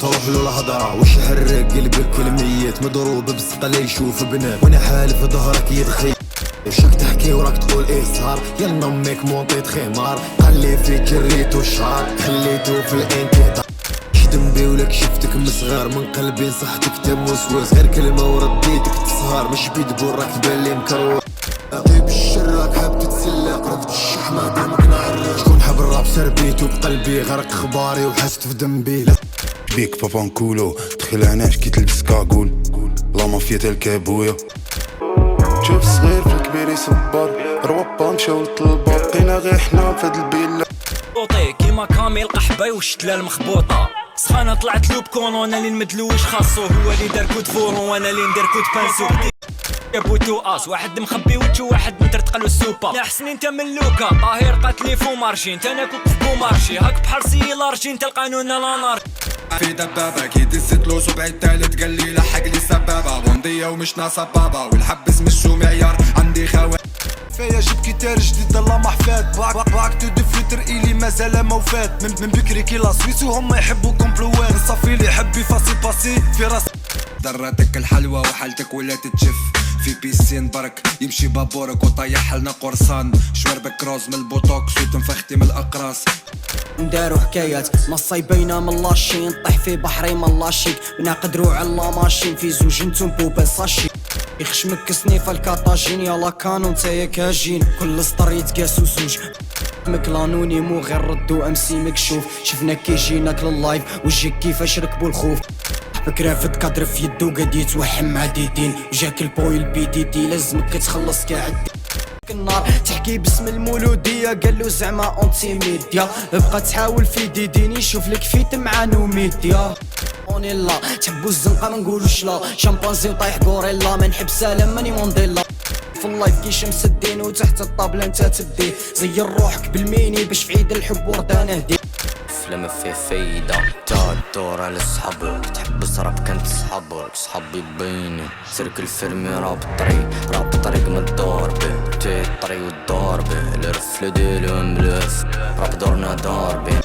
تروح له الهضرة وش يحرق قلب الكلميات مضروب بسقة لا يشوف بنات وانا حالف ظهرك يدخي وشك تحكي وراك تقول ايه صار يلا امك مونطيت خمار قال فيك جريتو الشعر خليتو في الانتظار خدم بي ولك شفتك مصغر من قلبي نصحتك تموسوس غير كلمة ورديتك تسهر مش بيدبور راك تبان لي مكروه طيب الشراك حاب تتسلق رفض الشحمة ديمك نعرف شكون حاب الراب سربيتو بقلبي غرق اخباري وحست في ذنبي بيك بابا نكولو تخلعناش كي تلبس كاغول لا مافيا تلك ابويا شوف صغير في الكبير يصبر روبا مشاو للطلبة بقينا غير حنا فهاد البيلا بوطي كيما كامل قحبة وشتلة المخبوطة سخانة طلعت له بكون وانا اللي نمدلوش خاصو هو اللي دار كود فورون وانا اللي ندير كود بانسو يا بوتو اس واحد مخبي وجهو واحد مترتقلو السوبا يا حسني انت من لوكا طاهر قاتلي فو مارشي انت انا كنت في مارشي هاك بحال سي لارجي انت القانون لا نار في دبابة كي دزت له سبع التالت قال لي لحق لي سبابة بوندية ومش ناصة بابا والحبس مش معيار عندي خوات فيا جيب كيتار جديد الله محفات باك تو دو فلتر إلي مازال ما وفات من بكري كي لا سويس وهم يحبوا كومبلوات نصفي لي حب يفاسي باسي في راس ضرتك الحلوة وحالتك ولا تتشف في بيسين برك يمشي بابورك وطيح لنا قرصان شواربك روز من البوتوكس وتنفختي من الأقراص ندارو حكايات نصاي باينة من لاشين طيح في بحري من لاشيك بناقدرو على ماشين في زوج نتوم بوبا ساشي يخشمك سنيفة الكاتاجين يلا كانو نتايا كاجين كل سطر يتقاسو زوج مكلانوني مو غير ردو امسي مكشوف شفنا كي جيناك لللايف وجيك كيفاش ركبو الخوف فكرة فد كادر في يدو قد يتوحم مع ديدين وجاك البوي البي دي دي لازمك تخلص كاع النار تحكي باسم المولودية قالو زعما اونتي ميديا بقى تحاول في ديديني شوف لك فيت مع نوميديا اونيلا تحبو الزنقة ما نقولوش لا شامبانزي وطايح غوريلا ما نحب سلام ماني مونديلا في اللايف كي شمس الدين وتحت الطابلة انت تدي زير روحك بالميني باش في عيد الحب ورده نهدي فيلم في فايدة تا الدور على صحابك تحبس راب كانت صحابك صحابي بيني سيرك الفيلمي راب الطريق ما تدور به تي الطريق وتدور به الرفل ديالو ملف راب دورنا دار به